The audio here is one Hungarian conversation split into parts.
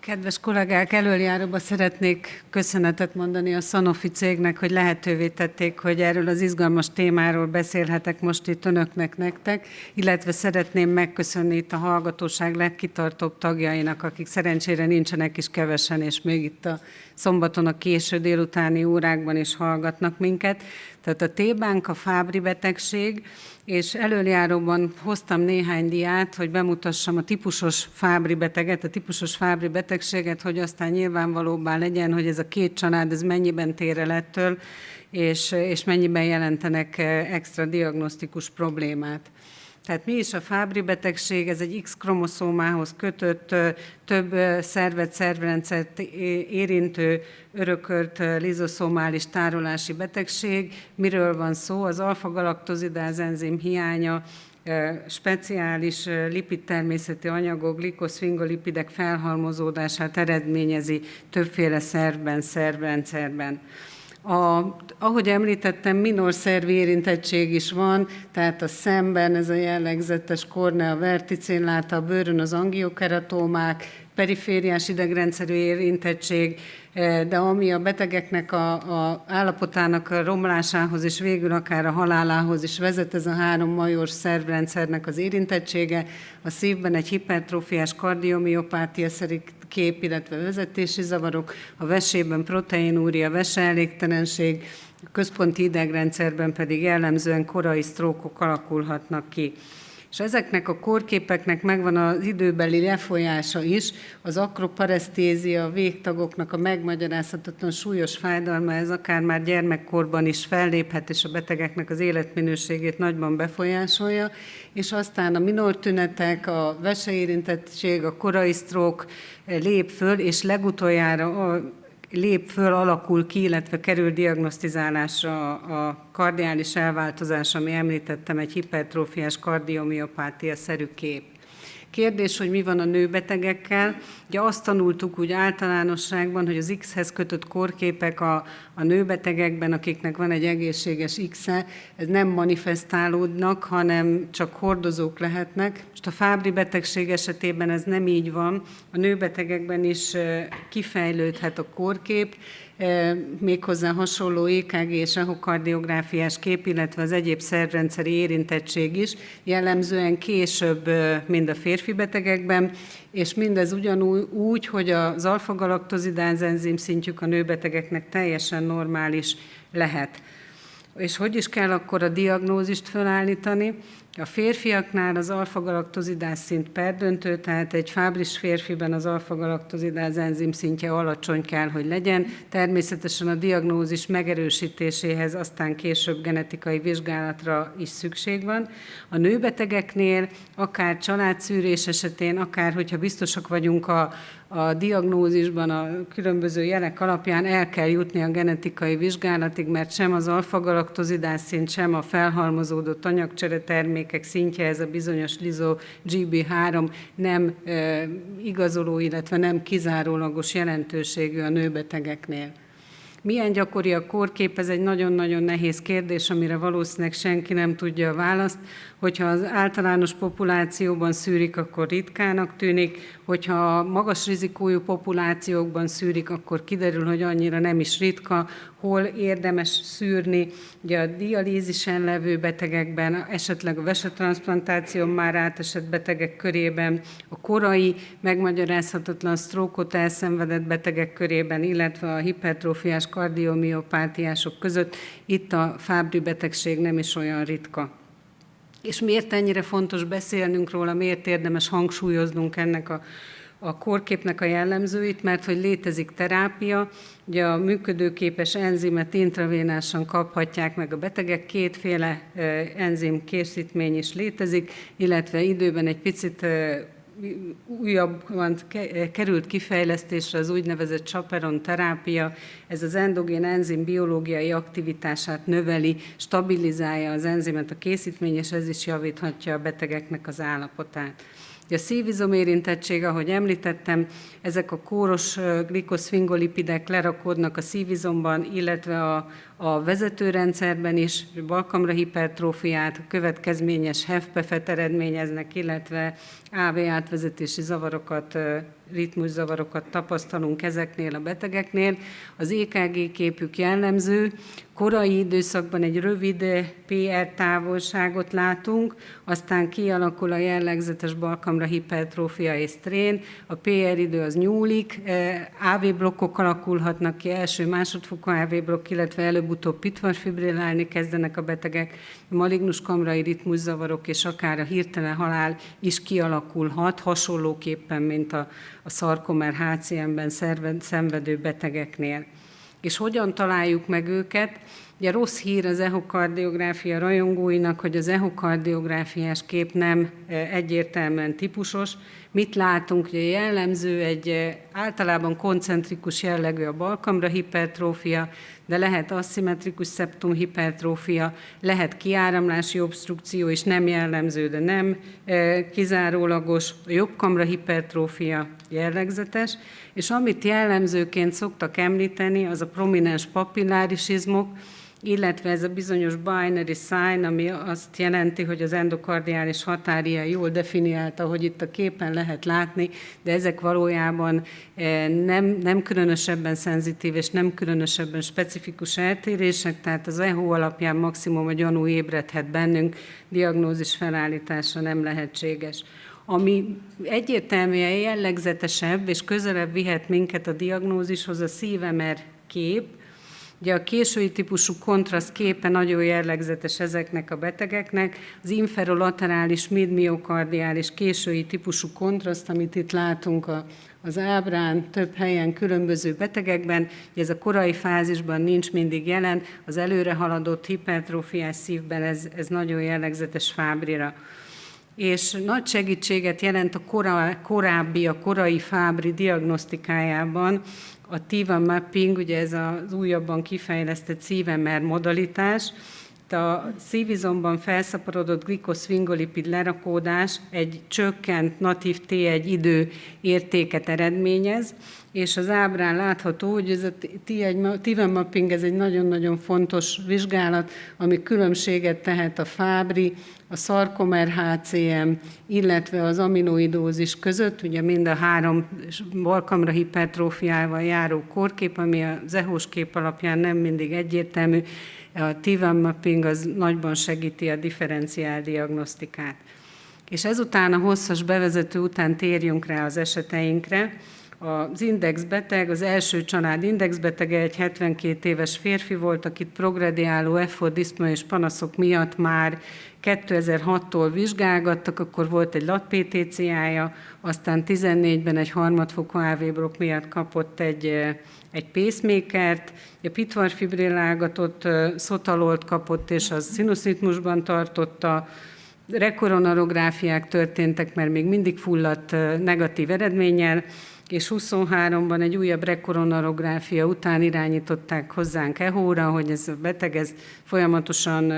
Kedves kollégák, elöljáróban szeretnék köszönetet mondani a Sanofi cégnek, hogy lehetővé tették, hogy erről az izgalmas témáról beszélhetek most itt önöknek, nektek, illetve szeretném megköszönni itt a hallgatóság legkitartóbb tagjainak, akik szerencsére nincsenek is kevesen, és még itt a szombaton a késő délutáni órákban is hallgatnak minket. Tehát a témánk a Fabry betegség, és elöljáróban hoztam néhány diát, hogy bemutassam a típusos Fabry beteget, a típusos Fabry betegséget, hogy aztán nyilvánvalóbbá legyen, hogy ez a két család ez mennyiben tér el ettől, és mennyiben jelentenek extra diagnosztikus problémát. Tehát mi is a Fabry betegség? Ez egy X-kromoszómához kötött, több szervrendszert érintő, örökölt lizoszomális tárolási betegség. Miről van szó? Az alfa-galaktozidáz enzim hiánya, speciális lipid-természeti anyagok, glikoszfingolipidek felhalmozódását eredményezi többféle szervben, szervrendszerben. Ahogy említettem, minor szervi érintettség is van, tehát a szemben ez a jellegzetes kornea verticillata, a bőrön az angiokeratómák, perifériás idegrendszerű érintettség, de ami a betegeknek a állapotának a romlásához és végül akár a halálához is vezet, ez a három major szervrendszernek az érintettsége, a szívben egy hipertrófiás kardiomiopátia-szerű kép, illetve vezetési zavarok, a vesében proteinúria, veseelégtelenség, a központi idegrendszerben pedig jellemzően korai sztrókok alakulhatnak ki. És ezeknek a kórképeknek megvan az időbeli lefolyása is, az akroparesztézia, a végtagoknak a megmagyarázhatatlan súlyos fájdalma, ez akár már gyermekkorban is felléphet, és a betegeknek az életminőségét nagyban befolyásolja, és aztán a minor tünetek, a veseérintettség, a korai sztrók lép föl, és legutoljára lép föl, alakul ki, illetve kerül diagnosztizálásra a kardiális elváltozás, ami említettem, egy hipertrófiás kardiomiopátia-szerű kép. Kérdés, hogy mi van a nőbetegekkel. Ugye azt tanultuk úgy általánosságban, hogy az X-hez kötött kórképek a nőbetegekben, akiknek van egy egészséges X-e, ez nem manifestálódnak, hanem csak hordozók lehetnek. Most a Fabry betegség esetében ez nem így van. A nőbetegekben is kifejlődhet a kórkép, méghozzá hasonló EKG és echokardiográfiás kép, illetve az egyéb szervrendszeri érintettség is, jellemzően később, mint a férfi betegekben, és mindez ugyanúgy, hogy az alfa-galaktozidáz enzim szintjük a nőbetegeknek teljesen normális lehet. És hogy is kell akkor a diagnózist felállítani? A férfiaknál az alfa-galaktozidáz szint perdöntő, tehát egy Fabry-s férfiben az alfa-galaktozidáz enzim szintje alacsony kell, hogy legyen. Természetesen a diagnózis megerősítéséhez aztán később genetikai vizsgálatra is szükség van. A nőbetegeknél, akár családszűrés esetén, akár hogyha biztosak vagyunk a diagnózisban a különböző jelek alapján, el kell jutni a genetikai vizsgálatig, mert sem az alfa-galaktozidáz szint, sem a felhalmozódott anyagcsere termékek szintje, ez a bizonyos liso-GB3 nem igazoló, illetve nem kizárólagos jelentőségű a nőbetegeknél. Milyen gyakori a kórkép? Ez egy nagyon-nagyon nehéz kérdés, amire valószínűleg senki nem tudja a választ. Hogyha az általános populációban szűrik, akkor ritkának tűnik, hogyha magas rizikójú populációkban szűrik, akkor kiderül, hogy annyira nem is ritka, hol érdemes szűrni. Ugye a dialízisen levő betegekben, esetleg a vesetranszplantáción már átesett betegek körében, a korai, megmagyarázhatatlan sztrókot elszenvedett betegek körében, illetve a hipertrófiás kardiomiopátiások között, itt a Fabry betegség nem is olyan ritka. És miért ennyire fontos beszélnünk róla, miért érdemes hangsúlyoznunk ennek a kórképnek a jellemzőit, mert hogy létezik terápia, ugye a működőképes enzimet intravénásan kaphatják meg a betegek, kétféle enzim készítmény is létezik, illetve időben egy picit újabban került kifejlesztésre az úgynevezett chaperone terápia. Ez az endogén enzim biológiai aktivitását növeli, stabilizálja az enzimet a készítmény, és ez is javíthatja a betegeknek az állapotát. A szívizom érintettség, ahogy említettem, ezek a kóros glikoszfingolipidek lerakódnak a szívizomban, illetve a vezetőrendszerben is, balkamra hipertrófiát, következményes HFpEF-et eredményeznek, illetve AV átvezetési zavarokat, ritmuszavarokat tapasztalunk ezeknél a betegeknél. Az EKG képük jellemző, korai időszakban egy rövid PR távolságot látunk, aztán kialakul a jellegzetes balkamra hipertrófia és sztrén, a PR idő az nyúlik, AV blokkok alakulhatnak ki, első-másodfokú AV blokk, illetve előbb-utóbb pitvarfibrillálni kezdenek a betegek, malignus kamrai ritmuszavarok és akár a hirtelen halál is kialakulhat, hasonlóképpen, mint a szarkomer HCM-ben szenvedő betegeknél. És hogyan találjuk meg őket? Ugye rossz hír az echokardiográfia rajongóinak, hogy az echokardiográfiás kép nem egyértelműen típusos. Mit látunk? Ugye jellemző egy általában koncentrikus jellegű a balkamra hipertrófia, de lehet aszimmetrikus szeptumhipertrófia, lehet kiáramlási obstrukció, és nem jellemző, de nem kizárólagos, a jobbkamra hipertrófia jellegzetes, és amit jellemzőként szoktak említeni, az a prominens papillárisizmok, illetve ez a bizonyos binary sign, ami azt jelenti, hogy az endokardiális határia jól definiálta, ahogy itt a képen lehet látni, de ezek valójában nem különösebben szenzitív és nem különösebben specifikus eltérések, tehát az echo alapján maximum a gyanú ébredhet bennünk, diagnózis felállítása nem lehetséges. Ami egyértelműen jellegzetesebb és közelebb vihet minket a diagnózishoz, a szív-MR kép. Ugye a késői típusú kontraszt képe nagyon jellegzetes ezeknek a betegeknek. Az inferolaterális midmiokardiális késői típusú kontraszt, amit itt látunk az ábrán, több helyen különböző betegekben, ez a korai fázisban nincs mindig jelen, az előre haladott hipertrófiás szívben ez nagyon jellegzetes Fábrira. És nagy segítséget jelent a korai Fábri diagnosztikájában a TIVA mapping, ugye ez az újabban kifejlesztett szív-MR modalitás. A szívizomban felszaporodott glikoszfingolipid lerakódás egy csökkent natív T1 idő értéket eredményez, és az ábrán látható, hogy ez a TIVA mapping ez egy nagyon-nagyon fontos vizsgálat, ami különbséget tehet a Fábri, a szarkomer HCM, illetve az aminoidózis között, ugye mind a három balkamra hipertrófiával járó kórkép, ami az EHO-s kép alapján nem mindig egyértelmű, a TIVA mapping az nagyban segíti a differenciál diagnosztikát. És ezután a hosszas bevezető után térjünk rá az eseteinkre. Az indexbeteg, az első család indexbetege egy 72 éves férfi volt, akit progrediáló effort-diszpnea és panaszok miatt már 2006-tól vizsgálgattak, akkor volt egy lat-PTCA-ja, aztán 14-ben egy harmadfokú AV blokk miatt kapott egy pacemakert, a pitvarfibrillálgatott szotalolt kapott, és az szinuszritmusban tartotta, rekoronarográfiák történtek, mert még mindig fulladt negatív eredménnyel, és 23-ban egy újabb rekoronarográfia után irányították hozzánk EHO-ra, hogy ez a beteg, ez folyamatosan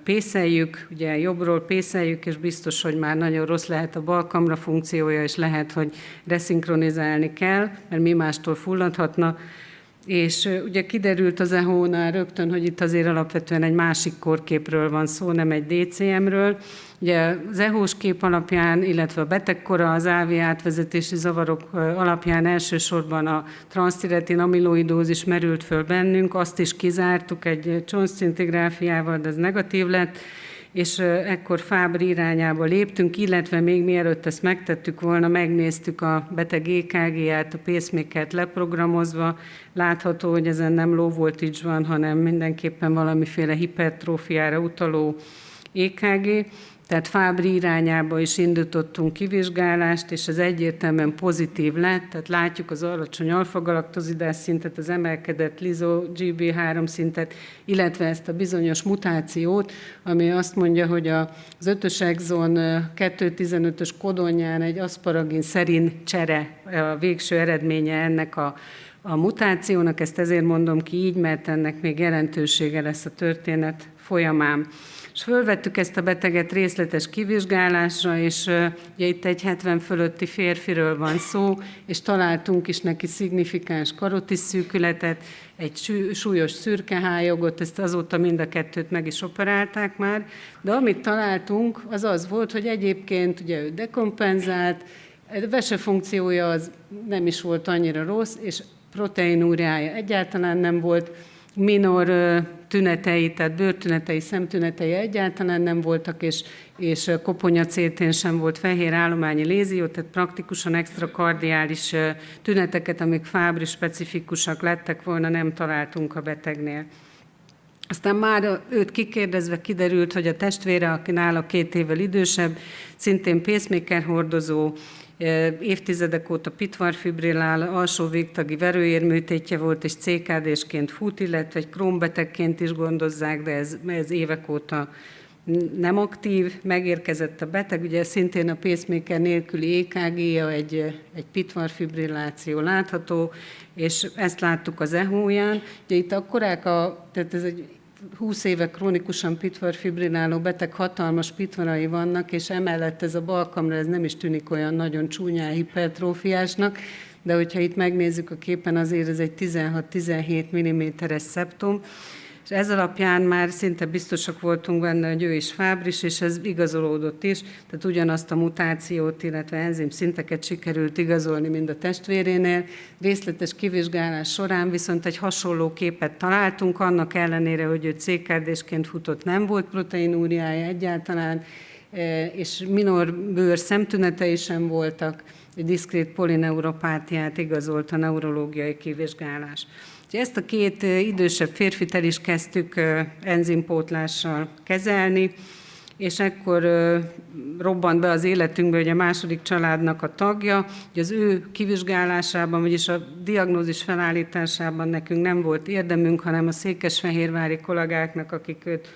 pészeljük, ugye jobbról pészeljük, és biztos, hogy már nagyon rossz lehet a balkamra funkciója, és lehet, hogy reszinkronizálni kell, mert mi mástól fulladhatna. És ugye kiderült az EHO-nál rögtön, hogy itt azért alapvetően egy másik kórképről van szó, nem egy DCM-ről. Ugye az EHO-s kép alapján, illetve a betegkora, az AV átvezetési zavarok alapján elsősorban a transztiretin amiloidózis merült föl bennünk, azt is kizártuk egy csontszintigráfiával, de ez negatív lett, és ekkor Fábri irányába léptünk, illetve még mielőtt ezt megtettük volna, megnéztük a beteg EKG-ját, a pacemakert leprogramozva. Látható, hogy ezen nem low voltage van, hanem mindenképpen valamiféle hipertrófiára utaló EKG, Tehát Fábry irányába is indítottunk kivizsgálást, és ez egyértelműen pozitív lett, tehát látjuk az alacsony alfa-galaktozidás szintet, az emelkedett lizo-GB3 szintet, illetve ezt a bizonyos mutációt, ami azt mondja, hogy az 5-ös exon 2.15-ös kodonján egy aszparagin szerin csere a végső eredménye ennek a mutációnak, ezt ezért mondom ki így, mert ennek még jelentősége lesz a történet folyamán. És fölvettük ezt a beteget részletes kivizsgálásra, és ugye itt egy 70 fölötti férfiről van szó, és találtunk is neki szignifikáns karotis szűkületet, egy súlyos szürkehájogot, ezt azóta mind a kettőt meg is operálták már, de amit találtunk, az az volt, hogy egyébként ugye ő dekompenzált, a vesefunkciója az nem is volt annyira rossz, és proteinúriája egyáltalán nem volt, minor tünetei, tehát bőrtünetei, szemtünetei egyáltalán nem voltak, és koponya-CT-n sem volt fehér állományi lézió, tehát praktikusan extrakardiális tüneteket, amik Fábry specifikusak lettek volna, nem találtunk a betegnél. Aztán már őt kikérdezve kiderült, hogy a testvére, aki nála 2 évvel idősebb, szintén pacemaker hordozó, évtizedek óta pitvarfibrillál, alsó végtagi verőérműtétje volt, és CKD-sként fut, illetve egy Crohn-betegként is gondozzák, de ez évek óta nem aktív. Megérkezett a beteg, ugye szintén a pacemaker nélküli EKG-ja, egy pitvarfibrilláció látható, és ezt láttuk az EHO-ján. Ugye itt akkorák tehát ez egy 20 éve krónikusan pitvarfibrilláló beteg, hatalmas pitvarai vannak, és emellett ez a bal kamra, ez nem is tűnik olyan nagyon csúnyán hipertrófiásnak, de hogyha itt megnézzük a képen, azért ez egy 16-17 mm-es szeptum, és ez alapján már szinte biztosak voltunk benne, hogy ő is Fábrys, és ez igazolódott is, tehát ugyanazt a mutációt, illetve enzim szinteket sikerült igazolni, mint a testvérénél. Részletes kivizsgálás során viszont egy hasonló képet találtunk, annak ellenére, hogy ő CKD-sként futott, nem volt proteinúriája egyáltalán, és minor bőr szemtünetei sem voltak, egy diszkrét polineuropátiát igazolt a neurológiai kivizsgálás. Ezt a 2 idősebb férfit el is kezdtük enzimpótlással kezelni, és ekkor robbant be az életünkbe, hogy a második családnak a tagja, hogy az ő kivizsgálásában, vagyis a diagnózis felállításában nekünk nem volt érdemünk, hanem a székesfehérvári kollégáknak, akik őt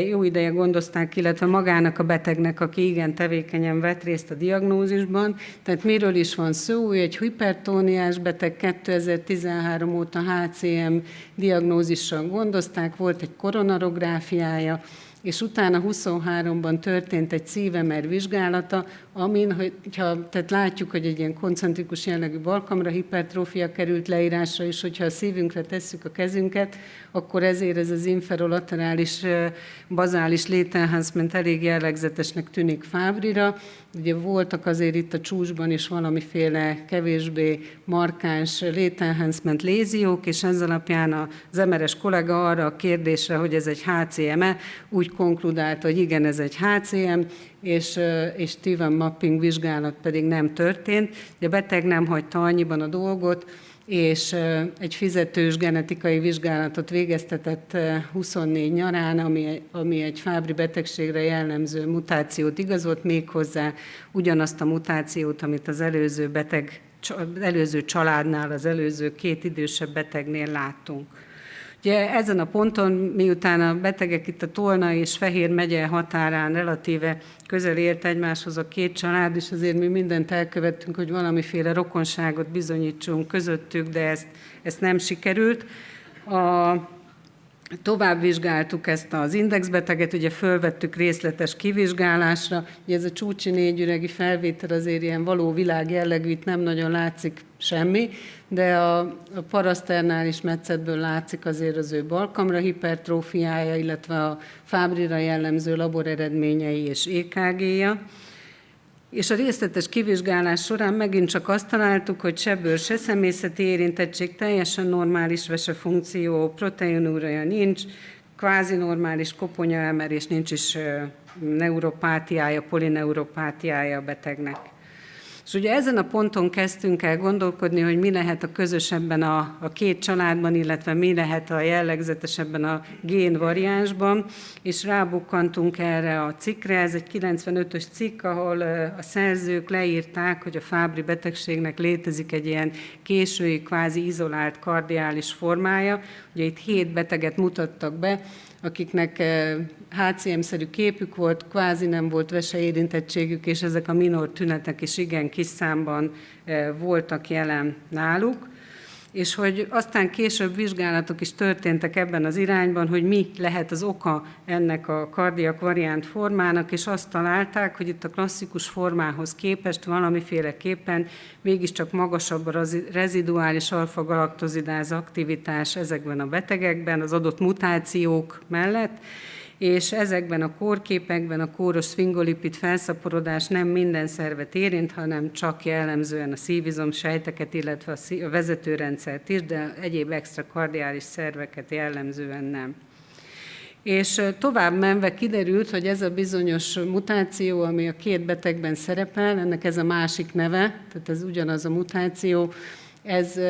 jó ideje gondozták, illetve magának a betegnek, aki igen tevékenyen vett részt a diagnózisban. Tehát miről is van szó? Ő egy hipertóniás beteg, 2013 óta HCM diagnózissal gondozták, volt egy koronarográfiája, és utána 23-ban történt egy szív-MR vizsgálata, amin, tehát látjuk, hogy egy ilyen koncentrikus jellegű balkamra hipertrófia került leírásra, és hogyha a szívünkre tesszük a kezünket, akkor ezért ez az inferolaterális bazális létenhancement elég jellegzetesnek tűnik Fábryra. Ugye voltak azért itt a csúcsban is valamiféle kevésbé markáns létenhancement léziók, és ez alapján az MR-es kollega arra a kérdésre, hogy ez egy HCM-e, úgy konkludálta, hogy igen, ez egy HCM, és Steven mapping vizsgálat pedig nem történt. De a beteg nem hagyta annyiban a dolgot, és egy fizetős genetikai vizsgálatot végeztetett 24 nyarán, ami egy Fábry betegségre jellemző mutációt igazolt, méghozzá ugyanazt a mutációt, amit az előző családnál, az előző 2 idősebb betegnél láttunk. Ugye ezen a ponton, miután a betegek itt a Tolna és Fehér megye határán relatíve közel ért egymáshoz a 2 család, és azért mi mindent elkövettünk, hogy valamiféle rokonságot bizonyítsunk közöttük, de ezt nem sikerült. Tovább vizsgáltuk ezt az indexbeteget, ugye fölvettük részletes kivizsgálásra, ugye ez a csúcsi 4 üregi felvétel azért ilyen való világ jellegű, itt nem nagyon látszik semmi, de a paraszternális metszetből látszik azért az ő balkamra hipertrófiája, illetve a Fábryra jellemző laboreredményei és EKG-ja. És a részletes kivizsgálás során megint csak azt találtuk, hogy se bőr, se személyzeti érintettség, teljesen normális vesefunkció, proteinúriája nincs, kvázi normális koponya-emelés, nincs is neuropátiája, polineuropátiája a betegnek. És ugye ezen a ponton kezdtünk el gondolkodni, hogy mi lehet a közös ebben a két családban, illetve mi lehet a jellegzetes ebben a génvariánsban, és rábukkantunk erre a cikkre. Ez egy 95-ös cikk, ahol a szerzők leírták, hogy a Fabry betegségnek létezik egy ilyen késői, kvázi izolált kardiális formája. Ugye itt 7 beteget mutattak be, akiknek HCM-szerű képük volt, kvázi nem volt veseérintettségük, és ezek a minor tünetek is igen kis számban voltak jelen náluk. És hogy aztán később vizsgálatok is történtek ebben az irányban, hogy mi lehet az oka ennek a kardiak variánt formának, és azt találták, hogy itt a klasszikus formához képest valamiféleképpen mégiscsak magasabb a reziduális alfa-galaktozidáz aktivitás ezekben a betegekben, az adott mutációk mellett, és ezekben a kórképekben a kóros szfingolipid felszaporodás nem minden szervet érint, hanem csak jellemzően a szívizomsejteket, illetve a vezetőrendszert is, de egyéb extrakardiális szerveket jellemzően nem. És tovább menve kiderült, hogy ez a bizonyos mutáció, ami a 2 betegben szerepel, ennek ez a másik neve, tehát ez ugyanaz a mutáció, ez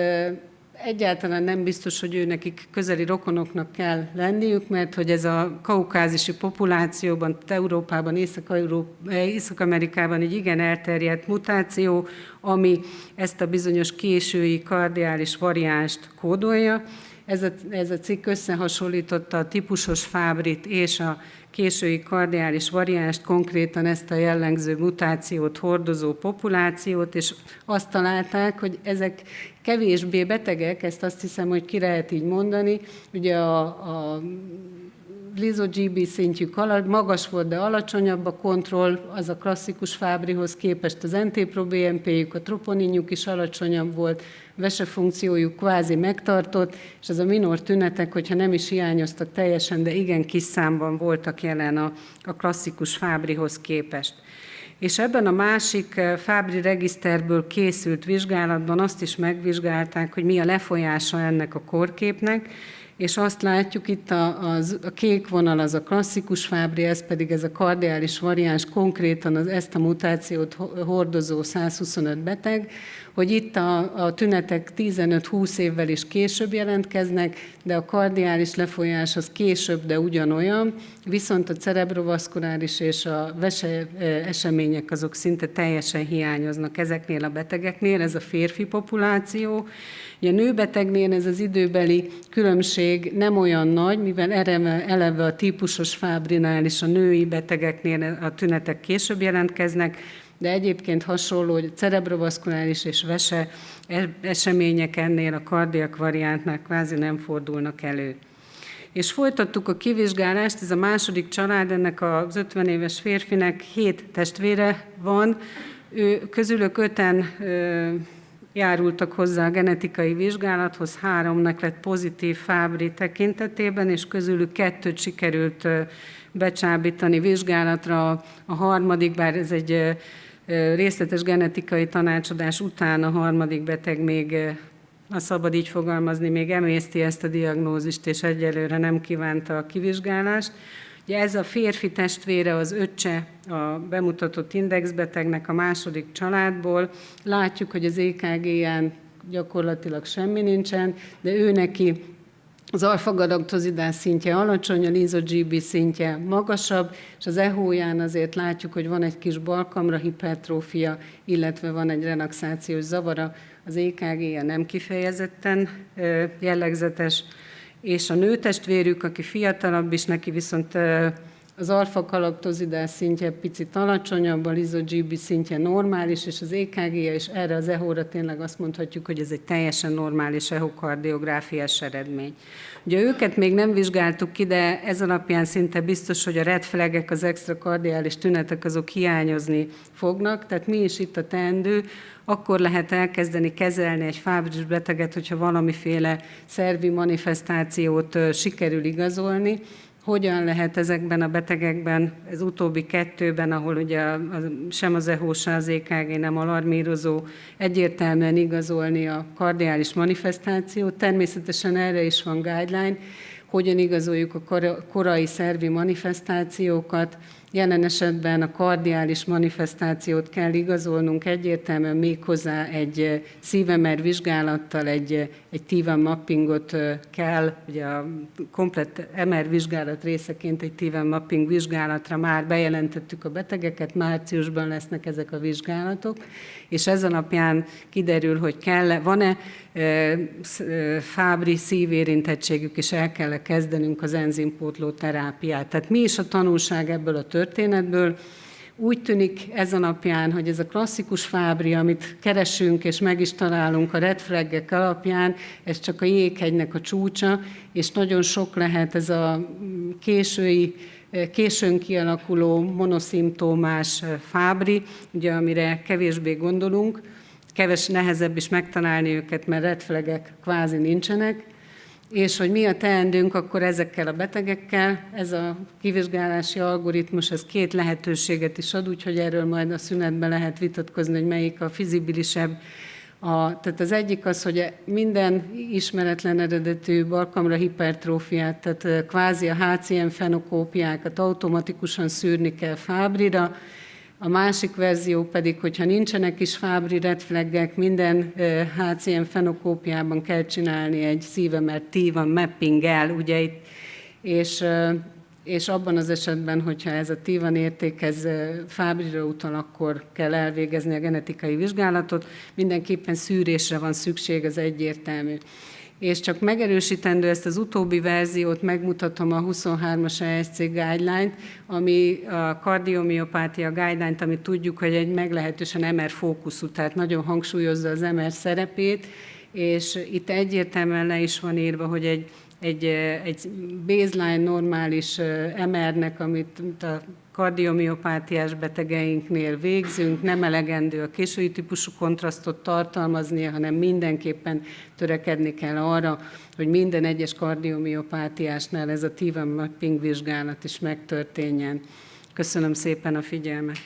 egyáltalán nem biztos, hogy ő nekik közeli rokonoknak kell lenniük, mert hogy ez a kaukázisi populációban, Európában, Észak-Amerikában egy igen elterjedt mutáció, ami ezt a bizonyos késői kardiális variánst kódolja. Ez a cikk összehasonlította a típusos Fabryt és a késői kardiális variánst, konkrétan ezt a jellemző mutációt hordozó populációt, és azt találták, hogy ezek kevésbé betegek, ezt azt hiszem, hogy ki lehet így mondani. Ugye a lyso-Gb szintjük magas volt, de alacsonyabb a kontroll, az a klasszikus Fabryhoz képest az NT-proBNP-jük, a troponinjuk is alacsonyabb volt, vesefunkciójuk kvázi megtartott, és az a minor tünetek, hogyha nem is hiányoztak teljesen, de igen kis számban voltak jelen a klasszikus Fabryhoz képest. És ebben a másik Fabry regiszterből készült vizsgálatban azt is megvizsgálták, hogy mi a lefolyása ennek a kórképnek, és azt látjuk itt a kék vonal az a klasszikus Fabry, ez pedig ez a kardiális variáns, konkrétan ezt a mutációt hordozó 125 beteg, hogy itt a tünetek 15-20 évvel is később jelentkeznek, de a kardiális lefolyás az később, de ugyanolyan, viszont a cerebrovaszkuláris és a vese események azok szinte teljesen hiányoznak ezeknél a betegeknél, ez a férfi populáció. A nőbetegnél ez az időbeli különbség nem olyan nagy, mivel eleve a típusos Fabrynál és a női betegeknél a tünetek később jelentkeznek, de egyébként hasonló, hogy cerebrovaszkuláris és vese események ennél a kardiak variántnál kvázi nem fordulnak elő. És folytattuk a kivizsgálást, ez a második család, ennek az 50 éves férfinek 7 testvére van, közülük 5-en járultak hozzá a genetikai vizsgálathoz, 3-nak lett pozitív Fabry tekintetében, és közülük 2-t sikerült becsábítani vizsgálatra, a harmadik, bár ez egy részletes genetikai tanácsadás után a harmadik beteg még, ha szabad így fogalmazni, még emészti ezt a diagnózist, és egyelőre nem kívánta a kivizsgálást. Ugye ez a férfi testvére, az öccse a bemutatott indexbetegnek a második családból. Látjuk, hogy az EKG-ján gyakorlatilag semmi nincsen, de ő neki az alfa-galaktozidáz szintje alacsony, a lyso-Gb szintje magasabb, és az EHO-ján azért látjuk, hogy van egy kis balkamra hipertrófia, illetve van egy relaxációs zavara. Az EKG-je nem kifejezetten jellegzetes, és a nőtestvérük, aki fiatalabb is, neki viszont az alfa-galaktozidáz szintje picit alacsonyabb, a lyso-Gb szintje normális, és az EKG-je, és erre az EHO-ra tényleg azt mondhatjuk, hogy ez egy teljesen normális echokardiográfiás eredmény. Ugye őket még nem vizsgáltuk ki, de ez alapján szinte biztos, hogy a red flagek, az extrakardiális tünetek, azok hiányozni fognak, tehát mi is itt a teendő, akkor lehet elkezdeni kezelni egy Fabry beteget, hogyha valamiféle szervi manifestációt sikerül igazolni. Hogyan lehet ezekben a betegekben, ez utóbbi 2-ben, ahol ugye sem az EHO, sem az EKG nem alarmírozó, egyértelműen igazolni a kardiális manifestációt. Természetesen erre is van guideline, hogyan igazoljuk a korai szervi manifestációkat, Jelen esetben a kardiális manifestációt kell igazolnunk egyértelműen, méghozzá egy szív-MR vizsgálattal, egy T1 mappingot kell, ugye a komplett MR vizsgálat részeként egy T1 mapping vizsgálatra már bejelentettük a betegeket, márciusban lesznek ezek a vizsgálatok, és ez alapján kiderül, hogy van-e Fábry szívérintettségük, és el kell kezdenünk az enzimpótló terápiát. Tehát mi is a tanulság ebből a történetből? Úgy tűnik ez alapján, hogy ez a klasszikus Fábry, amit keresünk és meg is találunk a red flag-ek alapján, ez csak a jéghegynek a csúcsa, és nagyon sok lehet ez a későn kialakuló monoszimptomás Fábry, ugye, amire kevésbé gondolunk, nehezebb is megtalálni őket, mert red flag-ek kvázi nincsenek, és hogy mi a teendőnk akkor ezekkel a betegekkel. Ez a kivizsgálási algoritmus, ez 2 lehetőséget is ad, úgyhogy erről majd a szünetben lehet vitatkozni, hogy melyik a fizibilisebb. Tehát az egyik az, hogy minden ismeretlen eredetű balkamra hipertrófiát, tehát kvázi a HCM fenokópiákat automatikusan szűrni kell Fábryra. A másik verzió pedig, hogyha nincsenek is Fábry red flag-ek, minden HCM fenokópiában kell csinálni egy szív-MR T1 mappinggel, ugye itt, és abban az esetben, hogyha ez a T1 érték, ez Fábryra utal, akkor kell elvégezni a genetikai vizsgálatot. Mindenképpen szűrésre van szükség, az egyértelmű. És csak megerősítendő ezt az utóbbi verziót, megmutatom a 23-as ESC guideline-t, ami a kardiomiopátia guideline-t, amit tudjuk, hogy egy meglehetősen MR fókuszú, tehát nagyon hangsúlyozza az MR szerepét, és itt egyértelműen le is van írva, hogy egy baseline normális MR-nek, amit a kardiomiopátiás betegeinknél végzünk, nem elegendő a késői típusú kontrasztot tartalmaznia, hanem mindenképpen törekedni kell arra, hogy minden egyes kardiomiopátiásnál ez a T1 mapping vizsgálat is megtörténjen. Köszönöm szépen a figyelmet!